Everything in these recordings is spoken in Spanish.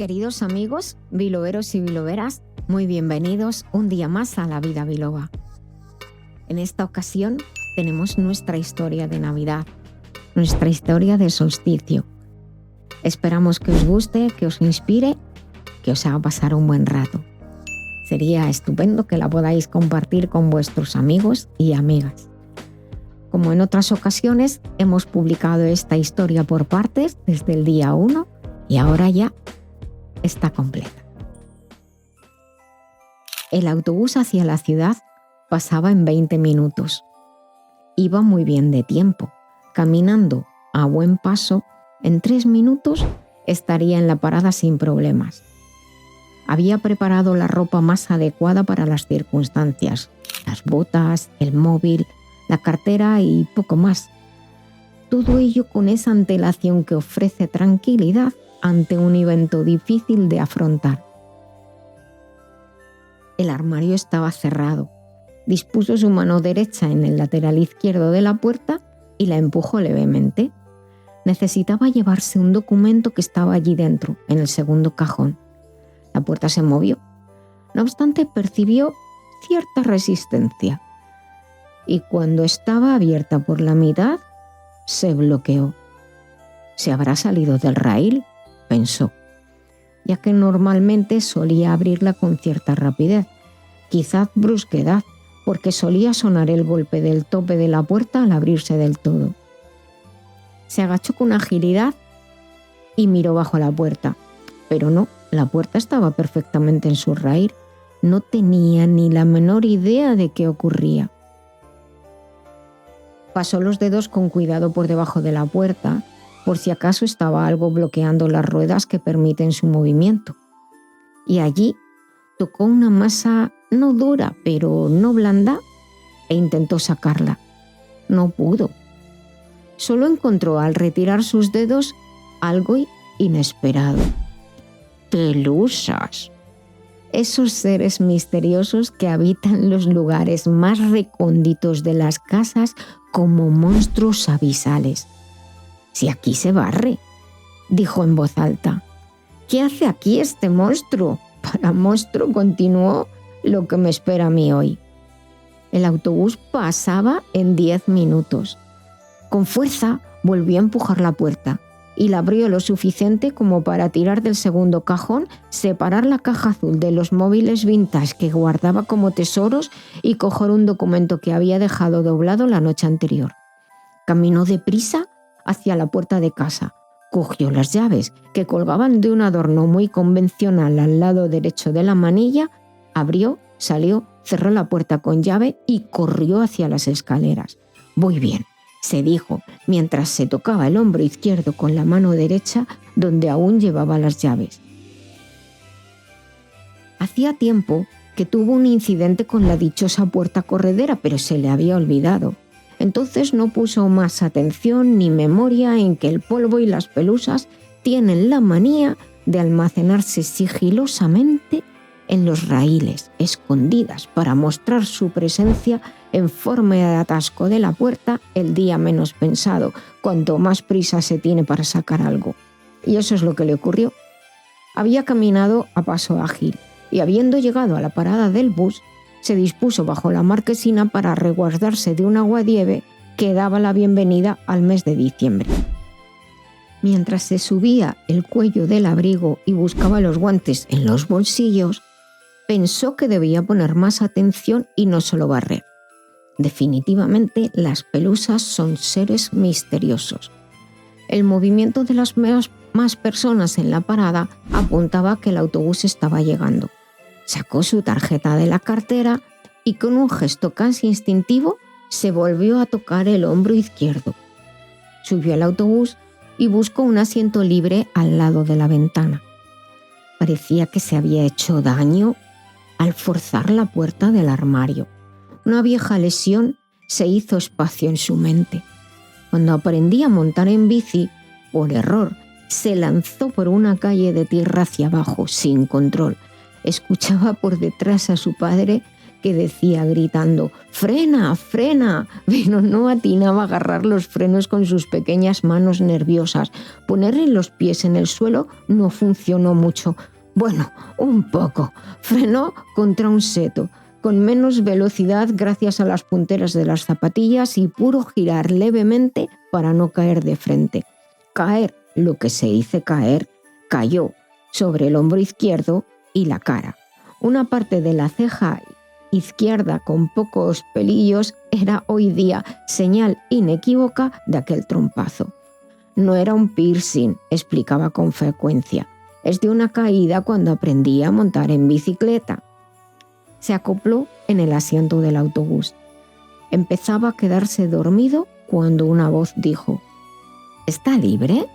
Queridos amigos, biloberos y biloberas, muy bienvenidos un día más a La Vida Biloba. En esta ocasión tenemos nuestra historia de Navidad, nuestra historia de solsticio. Esperamos que os guste, que os inspire, que os haga pasar un buen rato. Sería estupendo que la podáis compartir con vuestros amigos y amigas. Como en otras ocasiones, hemos publicado esta historia por partes desde el día 1 y ahora ya está completa. El autobús hacia la ciudad pasaba en 20 minutos. Iba muy bien de tiempo. Caminando a buen paso, en 3 minutos estaría en la parada sin problemas. Había preparado la ropa más adecuada para las circunstancias, las botas, el móvil, la cartera y poco más. Todo ello con esa antelación que ofrece tranquilidad ante un evento difícil de afrontar. El armario estaba cerrado. Dispuso su mano derecha en el lateral izquierdo de la puerta y la empujó levemente. Necesitaba llevarse un documento que estaba allí dentro, en el segundo cajón. La puerta se movió. No obstante, percibió cierta resistencia. Y cuando estaba abierta por la mitad, se bloqueó. ¿Se habrá salido del raíl?, pensó, ya que normalmente solía abrirla con cierta rapidez, quizás brusquedad, porque solía sonar el golpe del tope de la puerta al abrirse del todo. Se agachó con agilidad y miró bajo la puerta, pero no, la puerta estaba perfectamente en su raíl. No tenía ni la menor idea de qué ocurría. Pasó los dedos con cuidado por debajo de la puerta, por si acaso estaba algo bloqueando las ruedas que permiten su movimiento. Y allí tocó una masa no dura, pero no blanda, e intentó sacarla. No pudo. Solo encontró al retirar sus dedos algo inesperado. Pelusas. Esos seres misteriosos que habitan los lugares más recónditos de las casas como monstruos abisales. «Si aquí se barre», dijo en voz alta. «¿Qué hace aquí este monstruo? Para monstruo», continuó, «lo que me espera a mí hoy». El autobús pasaba en 10 minutos. Con fuerza volvió a empujar la puerta y la abrió lo suficiente como para tirar del segundo cajón, separar la caja azul de los móviles vintage que guardaba como tesoros y coger un documento que había dejado doblado la noche anterior. Caminó deprisa hacia la puerta de casa, cogió las llaves que colgaban de un adorno muy convencional al lado derecho de la manilla, abrió, salió, cerró la puerta con llave y corrió hacia las escaleras. «Voy bien», se dijo, mientras se tocaba el hombro izquierdo con la mano derecha donde aún llevaba las llaves. Hacía tiempo que tuvo un incidente con la dichosa puerta corredera, pero se le había olvidado. Entonces no puso más atención ni memoria en que el polvo y las pelusas tienen la manía de almacenarse sigilosamente en los raíles, escondidas para mostrar su presencia en forma de atasco de la puerta el día menos pensado, cuanto más prisa se tiene para sacar algo. Y eso es lo que le ocurrió. Había caminado a paso ágil y habiendo llegado a la parada del bus, se dispuso bajo la marquesina para resguardarse de un aguadieve que daba la bienvenida al mes de diciembre. Mientras se subía el cuello del abrigo y buscaba los guantes en los bolsillos, pensó que debía poner más atención y no solo barrer. Definitivamente las pelusas son seres misteriosos. El movimiento de las más personas en la parada apuntaba que el autobús estaba llegando. Sacó su tarjeta de la cartera y con un gesto casi instintivo se volvió a tocar el hombro izquierdo. Subió al autobús y buscó un asiento libre al lado de la ventana. Parecía que se había hecho daño al forzar la puerta del armario. Una vieja lesión se hizo espacio en su mente. Cuando aprendí a montar en bici, por error, se lanzó por una calle de tierra hacia abajo, sin control. Escuchaba por detrás a su padre que decía gritando «¡Frena, frena!», pero no atinaba a agarrar los frenos con sus pequeñas manos nerviosas. Ponerle los pies en el suelo no funcionó mucho. Bueno, un poco. Frenó contra un seto, con menos velocidad gracias a las punteras de las zapatillas y pudo girar levemente para no caer de frente. Caer, lo que se dice caer, cayó sobre el hombro izquierdo y la cara. Una parte de la ceja izquierda con pocos pelillos era hoy día señal inequívoca de aquel trompazo. No era un piercing, explicaba con frecuencia. Es de una caída cuando aprendí a montar en bicicleta. Se acopló en el asiento del autobús. Empezaba a quedarse dormido cuando una voz dijo «¿Está libre?».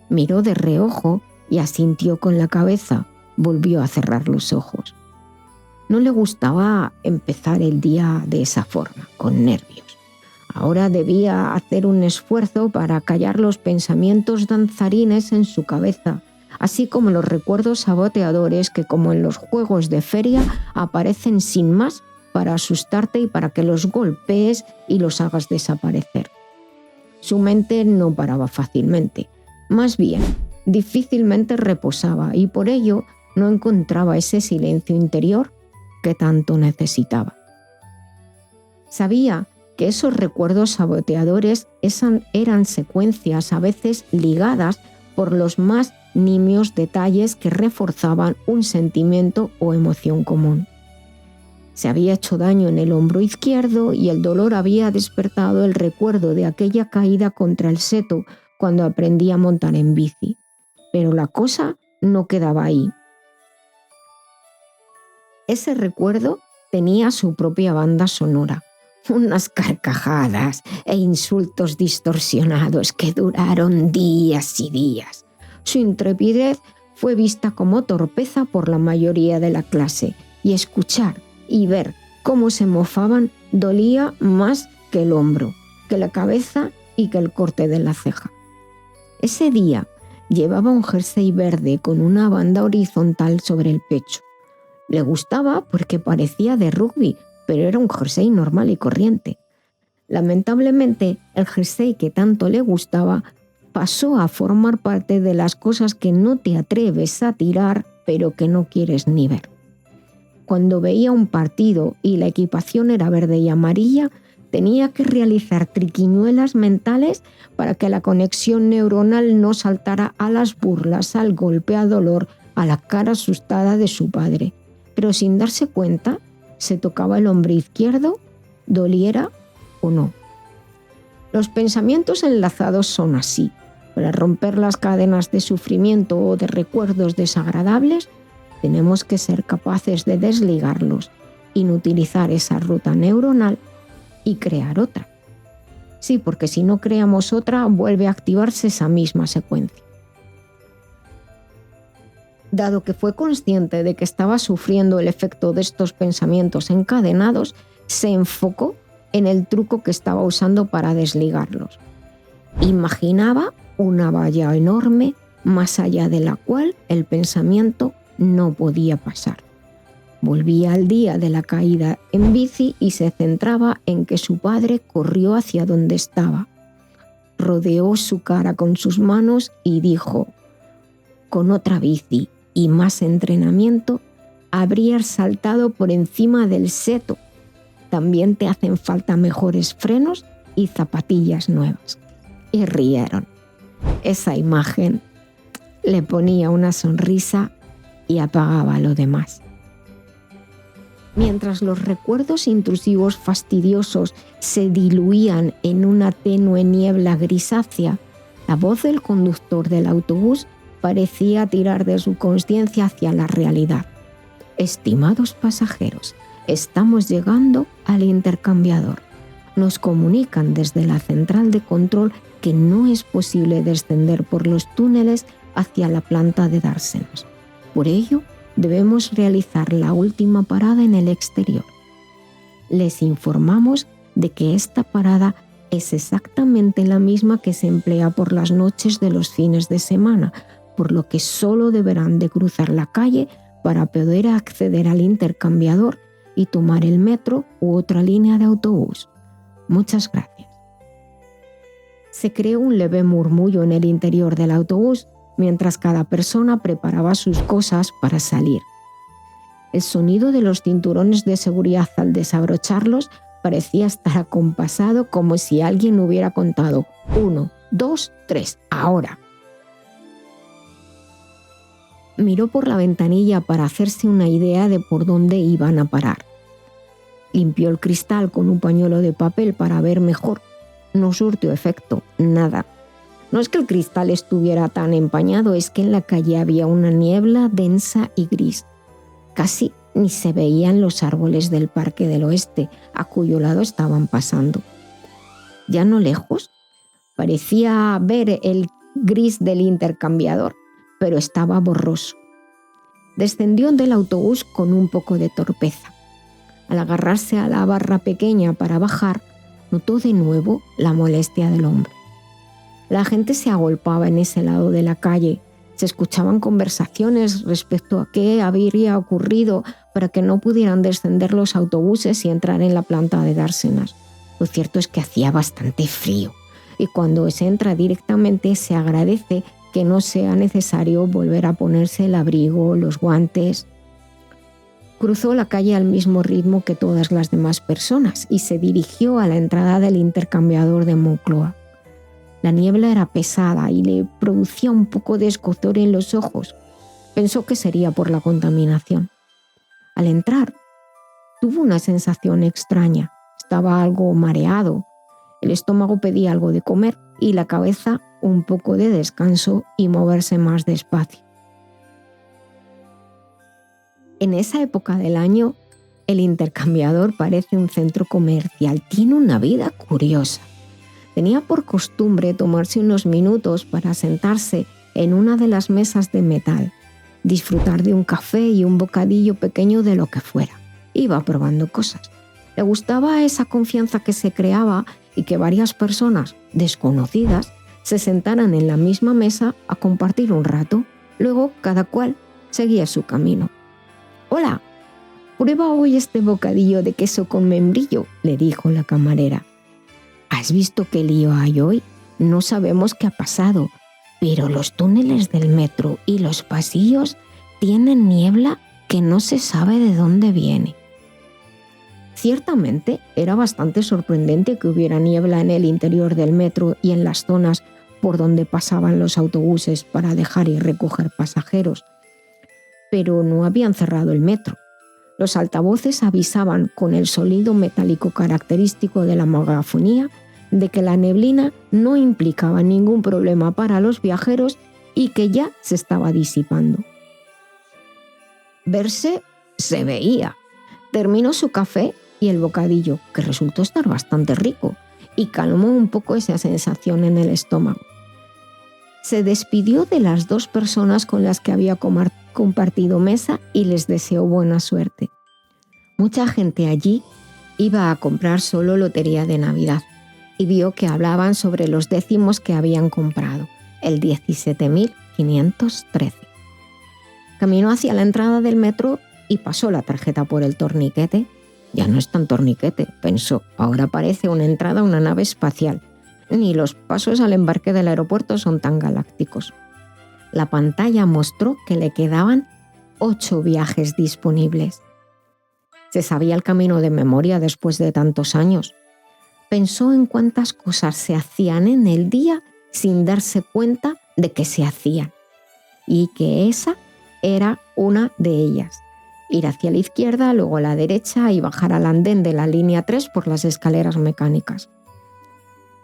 Miró de reojo y asintió con la cabeza. Volvió a cerrar los ojos. No le gustaba empezar el día de esa forma, con nervios. Ahora debía hacer un esfuerzo para callar los pensamientos danzarines en su cabeza, así como los recuerdos saboteadores que, como en los juegos de feria, aparecen sin más para asustarte y para que los golpees y los hagas desaparecer. Su mente no paraba fácilmente, más bien, difícilmente reposaba y por ello no encontraba ese silencio interior que tanto necesitaba. Sabía que esos recuerdos saboteadores eran secuencias a veces ligadas por los más nimios detalles que reforzaban un sentimiento o emoción común. Se había hecho daño en el hombro izquierdo y el dolor había despertado el recuerdo de aquella caída contra el seto cuando aprendí a montar en bici. Pero la cosa no quedaba ahí. Ese recuerdo tenía su propia banda sonora, unas carcajadas e insultos distorsionados que duraron días y días. Su intrepidez fue vista como torpeza por la mayoría de la clase y escuchar y ver cómo se mofaban dolía más que el hombro, que la cabeza y que el corte de la ceja. Ese día llevaba un jersey verde con una banda horizontal sobre el pecho. Le gustaba porque parecía de rugby, pero era un jersey normal y corriente. Lamentablemente, el jersey que tanto le gustaba pasó a formar parte de las cosas que no te atreves a tirar, pero que no quieres ni ver. Cuando veía un partido y la equipación era verde y amarilla, tenía que realizar triquiñuelas mentales para que la conexión neuronal no saltara a las burlas, al golpe, al dolor, a la cara asustada de su padre. Pero sin darse cuenta, se tocaba el hombro izquierdo, doliera o no. Los pensamientos enlazados son así. Para romper las cadenas de sufrimiento o de recuerdos desagradables, tenemos que ser capaces de desligarlos, inutilizar esa ruta neuronal y crear otra. Sí, porque si no creamos otra, vuelve a activarse esa misma secuencia. Dado que fue consciente de que estaba sufriendo el efecto de estos pensamientos encadenados, se enfocó en el truco que estaba usando para desligarlos. Imaginaba una valla enorme más allá de la cual el pensamiento no podía pasar. Volvía al día de la caída en bici y se centraba en que su padre corrió hacia donde estaba. Rodeó su cara con sus manos y dijo: «Con otra bici y más entrenamiento, habrías saltado por encima del seto. También te hacen falta mejores frenos y zapatillas nuevas». Y rieron. Esa imagen le ponía una sonrisa y apagaba lo demás. Mientras los recuerdos intrusivos fastidiosos se diluían en una tenue niebla grisácea, la voz del conductor del autobús parecía tirar de su conciencia hacia la realidad. «Estimados pasajeros, estamos llegando al intercambiador. Nos comunican desde la central de control que no es posible descender por los túneles hacia la planta de dársenas. Por ello, debemos realizar la última parada en el exterior. Les informamos de que esta parada es exactamente la misma que se emplea por las noches de los fines de semana, por lo que solo deberán de cruzar la calle para poder acceder al intercambiador y tomar el metro u otra línea de autobús. Muchas gracias. Se creó un leve murmullo en el interior del autobús mientras cada persona preparaba sus cosas para salir. El sonido de los cinturones de seguridad al desabrocharlos parecía estar acompasado como si alguien hubiera contado 1, 2, 3, ahora. Miró por la ventanilla para hacerse una idea de por dónde iban a parar. Limpió el cristal con un pañuelo de papel para ver mejor. No surtió efecto, nada. No es que el cristal estuviera tan empañado, es que en la calle había una niebla densa y gris. Casi ni se veían los árboles del Parque del Oeste, a cuyo lado estaban pasando. Ya no lejos, parecía ver el gris del intercambiador, pero estaba borroso. Descendió del autobús con un poco de torpeza. Al agarrarse a la barra pequeña para bajar, notó de nuevo la molestia del hombre. La gente se agolpaba en ese lado de la calle. Se escuchaban conversaciones respecto a qué habría ocurrido para que no pudieran descender los autobuses y entrar en la planta de dársenas. Lo cierto es que hacía bastante frío y cuando se entra directamente se agradece que no sea necesario volver a ponerse el abrigo, los guantes. Cruzó la calle al mismo ritmo que todas las demás personas y se dirigió a la entrada del intercambiador de Moncloa. La niebla era pesada y le producía un poco de escozor en los ojos. Pensó que sería por la contaminación. Al entrar, tuvo una sensación extraña. Estaba algo mareado. El estómago pedía algo de comer y la cabeza un poco de descanso y moverse más despacio. En esa época del año, el intercambiador parece un centro comercial. Tiene una vida curiosa. Tenía por costumbre tomarse unos minutos para sentarse en una de las mesas de metal, disfrutar de un café y un bocadillo pequeño de lo que fuera. Iba probando cosas. Le gustaba esa confianza que se creaba y que varias personas desconocidas se sentaran en la misma mesa a compartir un rato. Luego cada cual seguía su camino. «Hola, prueba hoy este bocadillo de queso con membrillo», le dijo la camarera. «¿Has visto qué lío hay hoy? No sabemos qué ha pasado, pero los túneles del metro y los pasillos tienen niebla que no se sabe de dónde viene». Ciertamente era bastante sorprendente que hubiera niebla en el interior del metro y en las zonas por donde pasaban los autobuses para dejar y recoger pasajeros. Pero no habían cerrado el metro. Los altavoces avisaban con el sonido metálico característico de la megafonía de que la neblina no implicaba ningún problema para los viajeros y que ya se estaba disipando. Verse se veía. Terminó su café y el bocadillo, que resultó estar bastante rico, y calmó un poco esa sensación en el estómago. Se despidió de las 2 personas con las que había compartido mesa y les deseó buena suerte. Mucha gente allí iba a comprar solo lotería de Navidad y vio que hablaban sobre los décimos que habían comprado, el 17.513. Caminó hacia la entrada del metro y pasó la tarjeta por el torniquete. Ya no es tan torniquete, pensó, ahora parece una entrada a una nave espacial. Ni los pasos al embarque del aeropuerto son tan galácticos. La pantalla mostró que le quedaban 8 viajes disponibles. Se sabía el camino de memoria después de tantos años. Pensó en cuántas cosas se hacían en el día sin darse cuenta de que se hacían. Y que esa era una de ellas. Ir hacia la izquierda, luego a la derecha y bajar al andén de la línea 3 por las escaleras mecánicas.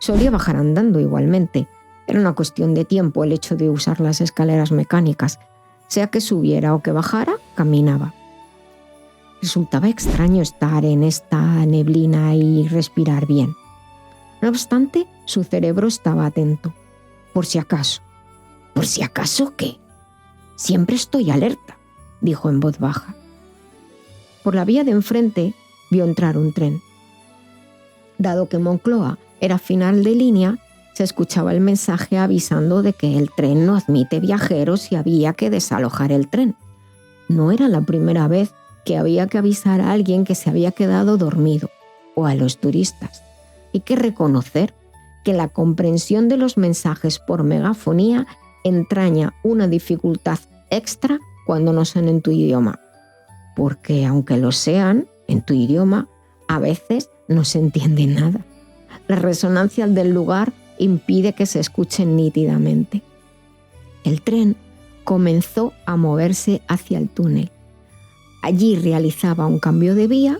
Solía bajar andando igualmente. Era una cuestión de tiempo el hecho de usar las escaleras mecánicas. Sea que subiera o que bajara, caminaba. Resultaba extraño estar en esta neblina y respirar bien. No obstante, su cerebro estaba atento. Por si acaso. ¿Por si acaso qué? Siempre estoy alerta, dijo en voz baja. Por la vía de enfrente vio entrar un tren. Dado que Moncloa era final de línea, se escuchaba el mensaje avisando de que el tren no admite viajeros y había que desalojar el tren. No era la primera vez que había que avisar a alguien que se había quedado dormido o a los turistas. Hay que reconocer que la comprensión de los mensajes por megafonía entraña una dificultad extra cuando no son en tu idioma, porque aunque lo sean en tu idioma, a veces no se entiende nada. La resonancia del lugar impide que se escuchen nítidamente. El tren comenzó a moverse hacia el túnel. Allí realizaba un cambio de vía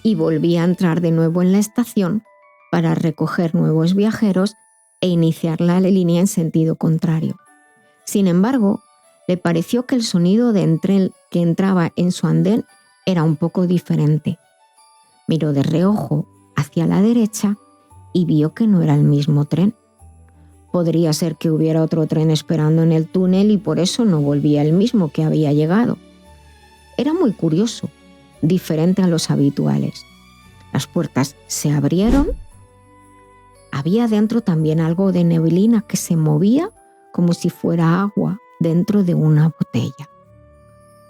y volvía a entrar de nuevo en la estación para recoger nuevos viajeros e iniciar la línea en sentido contrario. Sin embargo, le pareció que el sonido del tren que entraba en su andén era un poco diferente. Miró de reojo hacia la derecha y vio que no era el mismo tren. Podría ser que hubiera otro tren esperando en el túnel y por eso no volvía el mismo que había llegado. Era muy curioso, diferente a los habituales. Las puertas se abrieron. Había dentro también algo de neblina que se movía como si fuera agua dentro de una botella.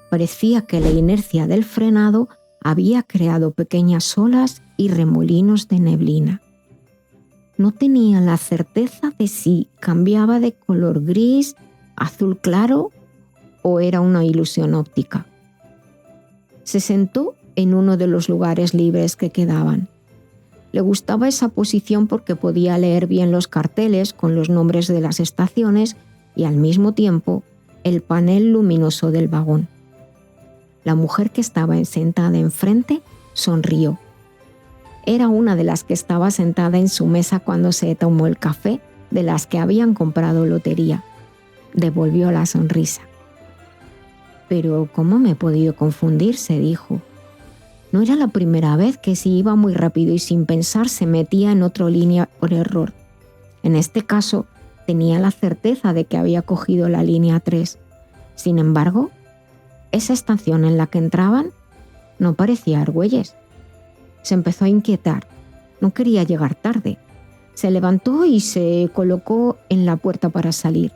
Parecía que la inercia del frenado había creado pequeñas olas y remolinos de neblina. No tenía la certeza de si cambiaba de color gris, azul claro o era una ilusión óptica. Se sentó en uno de los lugares libres que quedaban. Le gustaba esa posición porque podía leer bien los carteles con los nombres de las estaciones y al mismo tiempo el panel luminoso del vagón. La mujer que estaba sentada enfrente sonrió. Era una de las que estaba sentada en su mesa cuando se tomó el café, de las que habían comprado lotería. Devolvió la sonrisa. «Pero ¿cómo me he podido confundir?», se dijo. No era la primera vez que si iba muy rápido y sin pensar se metía en otra línea por error. En este caso, tenía la certeza de que había cogido la línea 3. Sin embargo, esa estación en la que entraban no parecía Argüelles. Se empezó a inquietar. No quería llegar tarde. Se levantó y se colocó en la puerta para salir.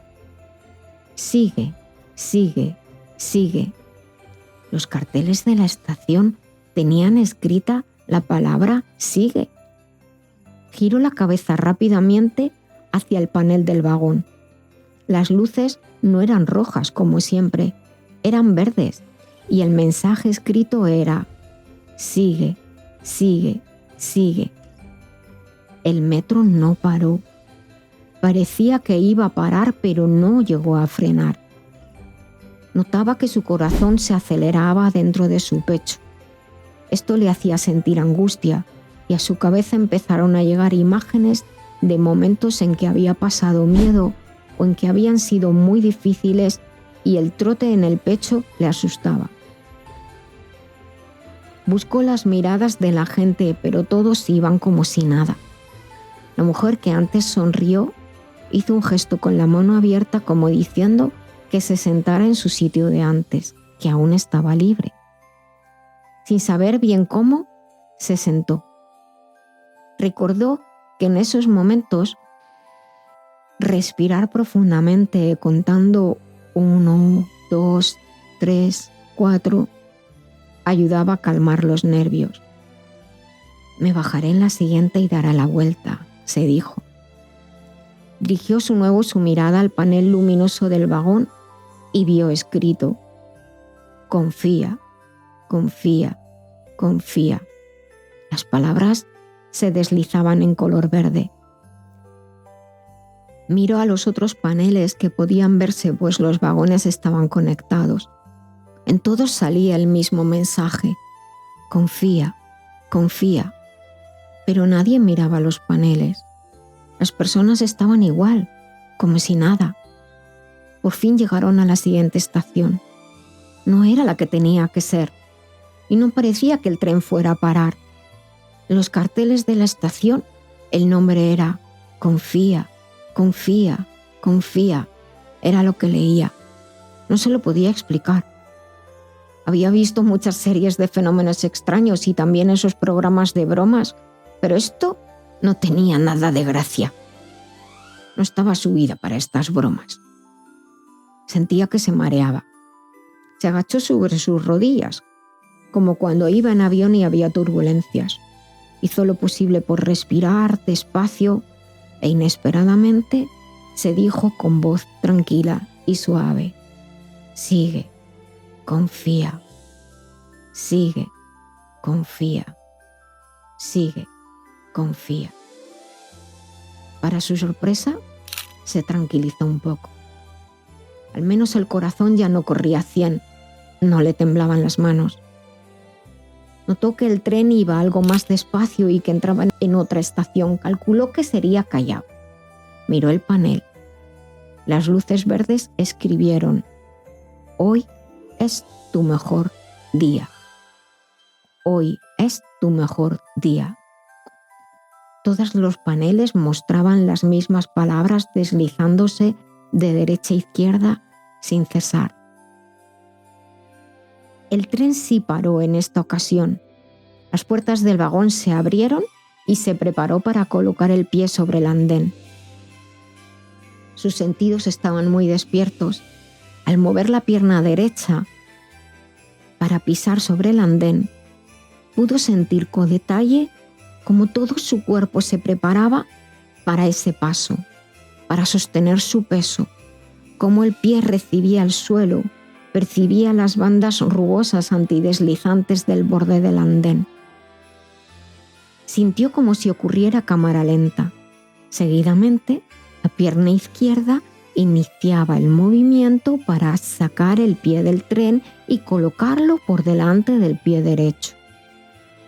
«Sigue, sigue, sigue». Los carteles de la estación tenían escrita la palabra «sigue». Giró la cabeza rápidamente hacia el panel del vagón. Las luces no eran rojas como siempre, eran verdes y el mensaje escrito era «sigue, sigue, sigue». El metro no paró. Parecía que iba a parar, pero no llegó a frenar. Notaba que su corazón se aceleraba dentro de su pecho. Esto le hacía sentir angustia y a su cabeza empezaron a llegar imágenes de momentos en que había pasado miedo o en que habían sido muy difíciles y el trote en el pecho le asustaba. Buscó las miradas de la gente, pero todos iban como si nada. La mujer que antes sonrió hizo un gesto con la mano abierta como diciendo que se sentara en su sitio de antes, que aún estaba libre. Sin saber bien cómo, se sentó. Recordó que en esos momentos respirar profundamente contando 1, 2, 3, 4 ayudaba a calmar los nervios. «Me bajaré en la siguiente y daré la vuelta», se dijo. Dirigió su mirada al panel luminoso del vagón y vio escrito: «Confía, confía, confía». Las palabras se deslizaban en color verde. Miró a los otros paneles que podían verse, pues los vagones estaban conectados. En todos salía el mismo mensaje: «Confía, confía». Pero nadie miraba los paneles. Las personas estaban igual, como si nada. Por fin llegaron a la siguiente estación. No era la que tenía que ser, y no parecía que el tren fuera a parar. En los carteles de la estación, el nombre era «Confía, confía, confía». Era lo que leía. No se lo podía explicar. Había visto muchas series de fenómenos extraños y también esos programas de bromas, pero esto no tenía nada de gracia. No estaba subida para estas bromas. Sentía que se mareaba. Se agachó sobre sus rodillas. como cuando iba en avión y había turbulencias. Hizo lo posible por respirar despacio e inesperadamente se dijo con voz tranquila y suave: sigue, confía, sigue, confía, sigue, confía. Para su sorpresa, se tranquilizó un poco. Al menos el corazón ya no corría a 100, no le temblaban las manos. Notó que el tren iba algo más despacio y que entraba en otra estación. Calculó que sería Callao. Miró el panel. Las luces verdes escribieron: hoy es tu mejor día. Hoy es tu mejor día. Todos los paneles mostraban las mismas palabras deslizándose de derecha a izquierda sin cesar. El tren sí paró en esta ocasión. Las puertas del vagón se abrieron y se preparó para colocar el pie sobre el andén. Sus sentidos estaban muy despiertos. Al mover la pierna derecha para pisar sobre el andén, pudo sentir con detalle cómo todo su cuerpo se preparaba para ese paso, para sostener su peso, cómo el pie recibía el suelo, percibía las bandas rugosas antideslizantes del borde del andén. Sintió como si ocurriera a cámara lenta. Seguidamente, la pierna izquierda iniciaba el movimiento para sacar el pie del tren y colocarlo por delante del pie derecho.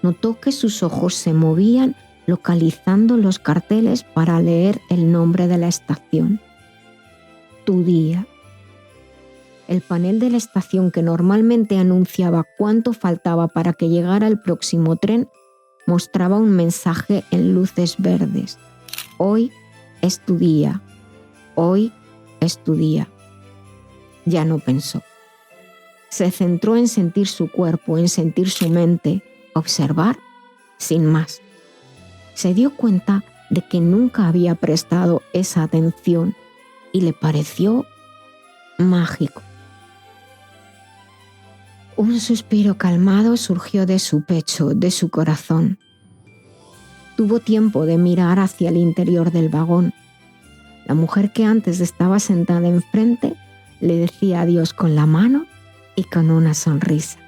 Notó que sus ojos se movían localizando los carteles para leer el nombre de la estación. Tu día. El panel de la estación, que normalmente anunciaba cuánto faltaba para que llegara el próximo tren, mostraba un mensaje en luces verdes. Hoy es tu día. Hoy es tu día. Ya no pensó. Se centró en sentir su cuerpo, en sentir su mente, observar sin más. Se dio cuenta de que nunca había prestado esa atención y le pareció mágico. Un suspiro calmado surgió de su pecho, de su corazón. Tuvo tiempo de mirar hacia el interior del vagón. La mujer que antes estaba sentada enfrente le decía adiós con la mano y con una sonrisa.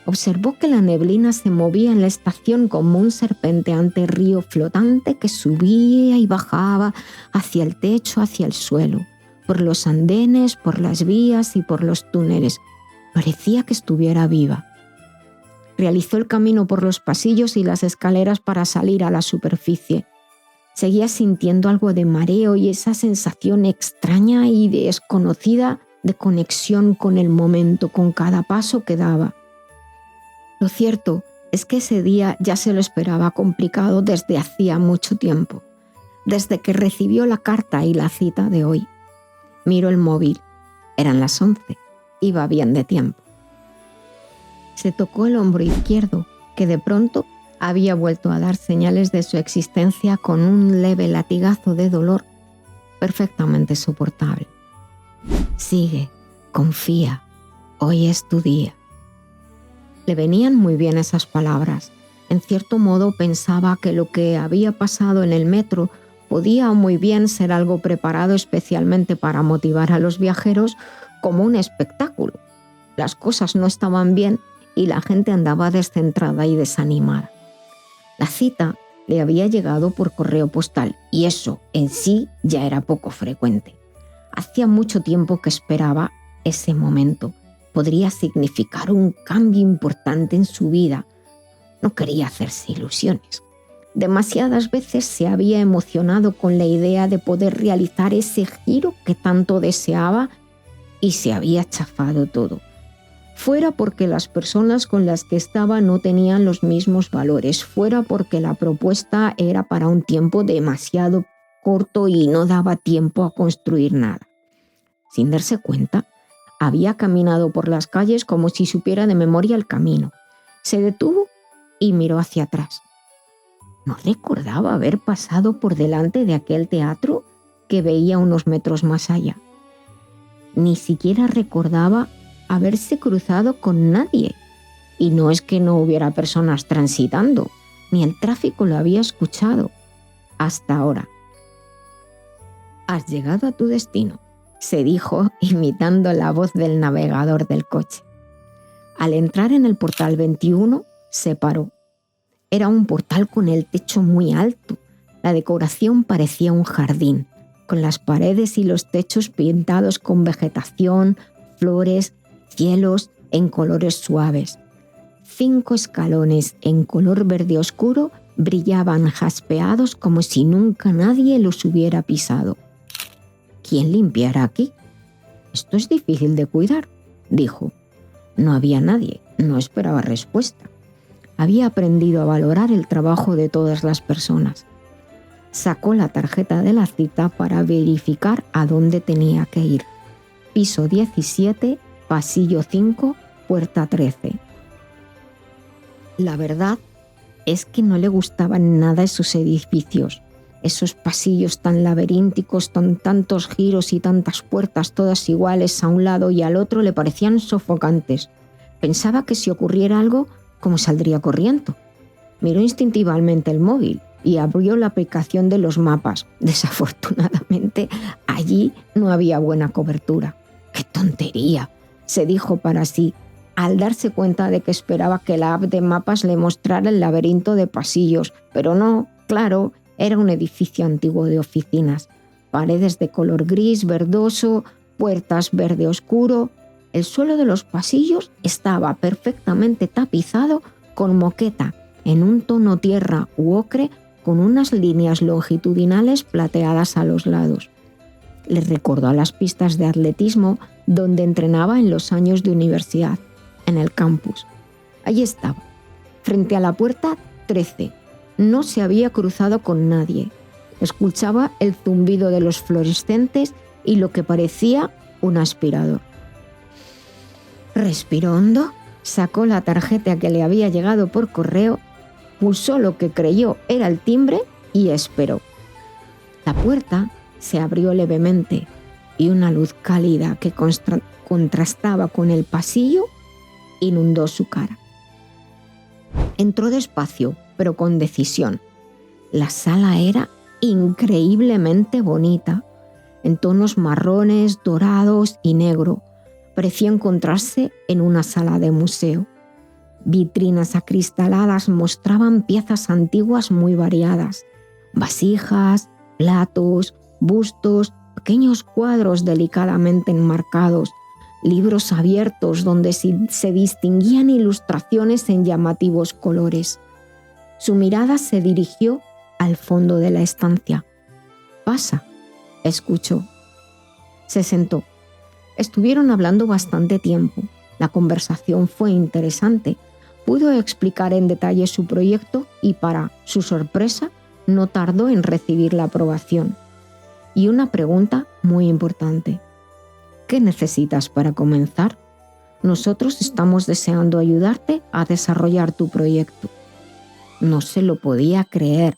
Observó que la neblina se movía en la estación como un serpenteante río flotante que subía y bajaba hacia el techo, hacia el suelo, por los andenes, por las vías y por los túneles. Parecía que estuviera viva. Realizó el camino por los pasillos y las escaleras para salir a la superficie. Seguía sintiendo algo de mareo y esa sensación extraña y desconocida de conexión con el momento, con cada paso que daba. Lo cierto es que ese día ya se lo esperaba complicado desde hacía mucho tiempo, desde que recibió la carta y la cita de hoy. Miró el móvil. Eran las 11. Iba bien de tiempo. Se tocó el hombro izquierdo, que de pronto había vuelto a dar señales de su existencia con un leve latigazo de dolor perfectamente soportable. Sigue, confía, hoy es tu día. Le venían muy bien esas palabras. En cierto modo pensaba que lo que había pasado en el metro podía muy bien ser algo preparado especialmente para motivar a los viajeros como un espectáculo. Las cosas no estaban bien y la gente andaba descentrada y desanimada. La cita le había llegado por correo postal y eso en sí ya era poco frecuente. Hacía mucho tiempo que esperaba ese momento. Podría significar un cambio importante en su vida. No quería hacerse ilusiones. Demasiadas veces se había emocionado con la idea de poder realizar ese giro que tanto deseaba y se había chafado todo. Fuera porque las personas con las que estaba no tenían los mismos valores, fuera porque la propuesta era para un tiempo demasiado corto y no daba tiempo a construir nada. Sin darse cuenta, había caminado por las calles como si supiera de memoria el camino. Se detuvo y miró hacia atrás. No recordaba haber pasado por delante de aquel teatro que veía unos metros más allá. Ni siquiera recordaba haberse cruzado con nadie. y no es que no hubiera personas transitando, ni el tráfico lo había escuchado. Hasta ahora. Has llegado a tu destino, se dijo imitando la voz del navegador del coche. Al entrar en el portal 21, se paró. Era un portal con el techo muy alto. La decoración parecía un jardín, con las paredes y los techos pintados con vegetación, flores, cielos en colores suaves. 5 escalones en color verde oscuro brillaban jaspeados como si nunca nadie los hubiera pisado. ¿Quién limpiará aquí? Esto es difícil de cuidar, dijo. No había nadie, no esperaba respuesta. Había aprendido a valorar el trabajo de todas las personas. Sacó la tarjeta de la cita para verificar a dónde tenía que ir. Piso 17, pasillo 5, puerta 13. La verdad es que no le gustaban nada esos edificios, esos pasillos tan laberínticos, con tantos giros y tantas puertas todas iguales a un lado y al otro le parecían sofocantes. Pensaba que si ocurriera algo, ¿cómo saldría corriendo? Miró instintivamente el móvil y abrió la aplicación de los mapas. Desafortunadamente, allí no había buena cobertura. ¡Qué tontería!, se dijo para sí, al darse cuenta de que esperaba que la app de mapas le mostrara el laberinto de pasillos. Pero no, claro, era un edificio antiguo de oficinas. Paredes de color gris verdoso, puertas verde oscuro. El suelo de los pasillos estaba perfectamente tapizado con moqueta en un tono tierra u ocre con unas líneas longitudinales plateadas a los lados. Le recordó a las pistas de atletismo donde entrenaba en los años de universidad, en el campus. Allí estaba, frente a la puerta 13. No se había cruzado con nadie. Escuchaba el zumbido de los fluorescentes y lo que parecía un aspirador. Respiró hondo, sacó la tarjeta que le había llegado por correo, pulsó lo que creyó era el timbre y esperó. La puerta se abrió levemente y una luz cálida que contrastaba con el pasillo inundó su cara. Entró despacio, pero con decisión. La sala era increíblemente bonita, en tonos marrones, dorados y negro. Parecía encontrarse en una sala de museo. Vitrinas acristaladas mostraban piezas antiguas muy variadas. Vasijas, platos, bustos, pequeños cuadros delicadamente enmarcados, libros abiertos donde se distinguían ilustraciones en llamativos colores. Su mirada se dirigió al fondo de la estancia. «Pasa», escuchó. Se sentó. Estuvieron hablando bastante tiempo. La conversación fue interesante. Pudo explicar en detalle su proyecto y, para su sorpresa, no tardó en recibir la aprobación. Y una pregunta muy importante. ¿Qué necesitas para comenzar? Nosotros estamos deseando ayudarte a desarrollar tu proyecto. No se lo podía creer.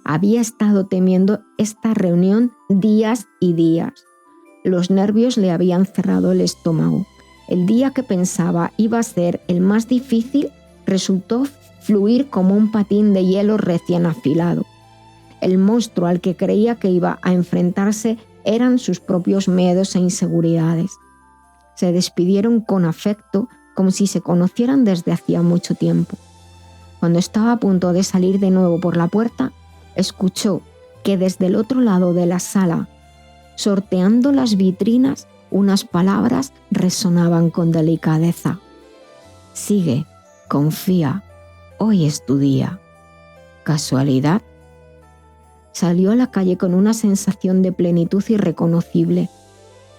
Había estado temiendo esta reunión días y días. Los nervios le habían cerrado el estómago. El día que pensaba iba a ser el más difícil resultó fluir como un patín de hielo recién afilado. El monstruo al que creía que iba a enfrentarse eran sus propios miedos e inseguridades. Se despidieron con afecto, como si se conocieran desde hacía mucho tiempo. Cuando estaba a punto de salir de nuevo por la puerta, escuchó que desde el otro lado de la sala, sorteando las vitrinas, unas palabras resonaban con delicadeza. «Sigue, confía, hoy es tu día». ¿Casualidad? Salió a la calle con una sensación de plenitud irreconocible.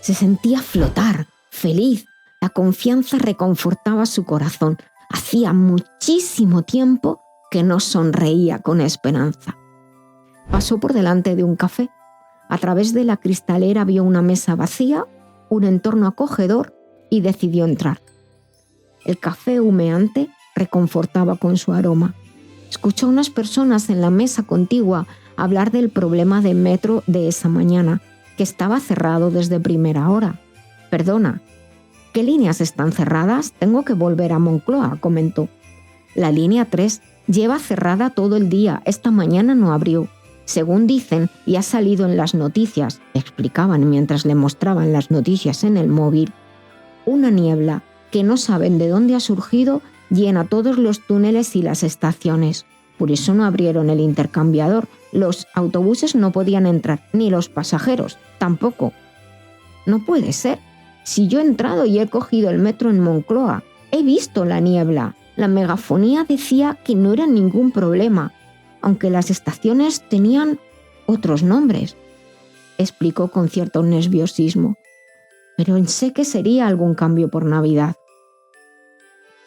Se sentía flotar, feliz. La confianza reconfortaba su corazón. Hacía muchísimo tiempo que no sonreía con esperanza. Pasó por delante de un café. A través de la cristalera vio una mesa vacía, un entorno acogedor y decidió entrar. El café humeante reconfortaba con su aroma. Escuchó a unas personas en la mesa contigua hablar del problema de metro de esa mañana, que estaba cerrado desde primera hora. «Perdona», ¿Qué líneas están cerradas? Tengo que volver a Moncloa, comentó. La línea 3 lleva cerrada todo el día. Esta mañana no abrió. Según dicen, y ha salido en las noticias, explicaban mientras le mostraban las noticias en el móvil, una niebla que no saben de dónde ha surgido llena todos los túneles y las estaciones. Por eso no abrieron el intercambiador. Los autobuses no podían entrar, ni los pasajeros tampoco. No puede ser. Si yo he entrado y he cogido el metro en Moncloa, he visto la niebla. La megafonía decía que no era ningún problema, aunque las estaciones tenían otros nombres, explicó con cierto nerviosismo. Pero sé que sería algún cambio por Navidad.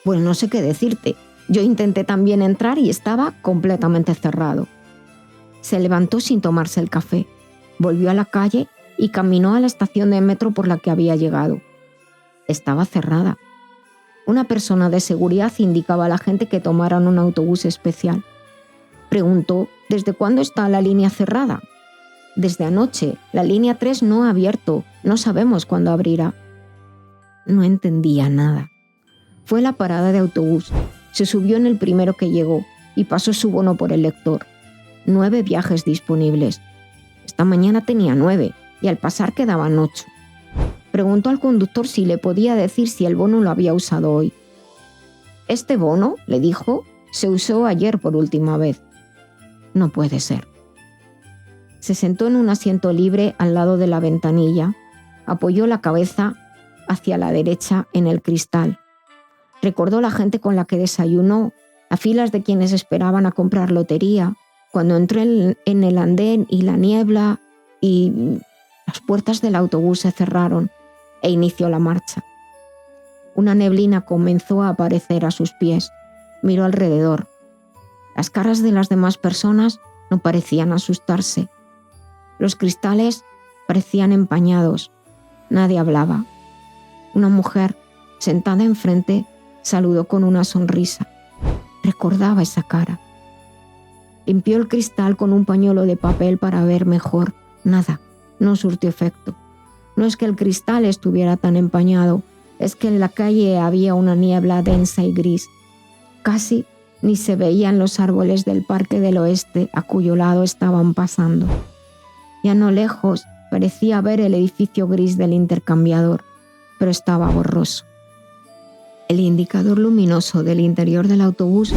Pues no sé qué decirte. Yo intenté también entrar y estaba completamente cerrado. Se levantó sin tomarse el café, volvió a la calle y caminó a la estación de metro por la que había llegado. Estaba cerrada. Una persona de seguridad indicaba a la gente que tomaran un autobús especial. Preguntó, ¿desde cuándo está la línea cerrada? Desde anoche. La línea 3 no ha abierto. No sabemos cuándo abrirá. No entendía nada. Fue a la parada de autobús. Se subió en el primero que llegó y pasó su bono por el lector. 9 viajes disponibles. Esta mañana tenía 9 y al pasar quedaban 8. Preguntó al conductor si le podía decir si el bono lo había usado hoy. Este bono, le dijo, se usó ayer por última vez. No puede ser. Se sentó en un asiento libre al lado de la ventanilla, apoyó la cabeza hacia la derecha en el cristal. Recordó la gente con la que desayunó, las filas de quienes esperaban a comprar lotería, cuando entró en el andén y la niebla y las puertas del autobús se cerraron e inició la marcha. Una neblina comenzó a aparecer a sus pies. Miró alrededor. Las caras de las demás personas no parecían asustarse. Los cristales parecían empañados. Nadie hablaba. Una mujer, sentada enfrente, saludó con una sonrisa. Recordaba esa cara. Limpió el cristal con un pañuelo de papel para ver mejor. Nada, no surtió efecto. No es que el cristal estuviera tan empañado, es que en la calle había una niebla densa y gris. Casi ni se veían los árboles del Parque del Oeste a cuyo lado estaban pasando. Ya no lejos parecía ver el edificio gris del intercambiador, pero estaba borroso. El indicador luminoso del interior del autobús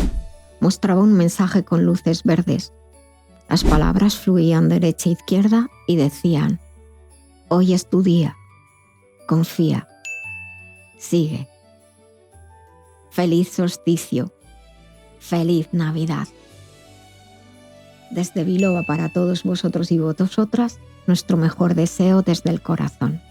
mostraba un mensaje con luces verdes. Las palabras fluían derecha e izquierda y decían: hoy es tu día, confía, sigue. Feliz solsticio, feliz Navidad. Desde Biloba para todos vosotros y vosotras, nuestro mejor deseo desde el corazón.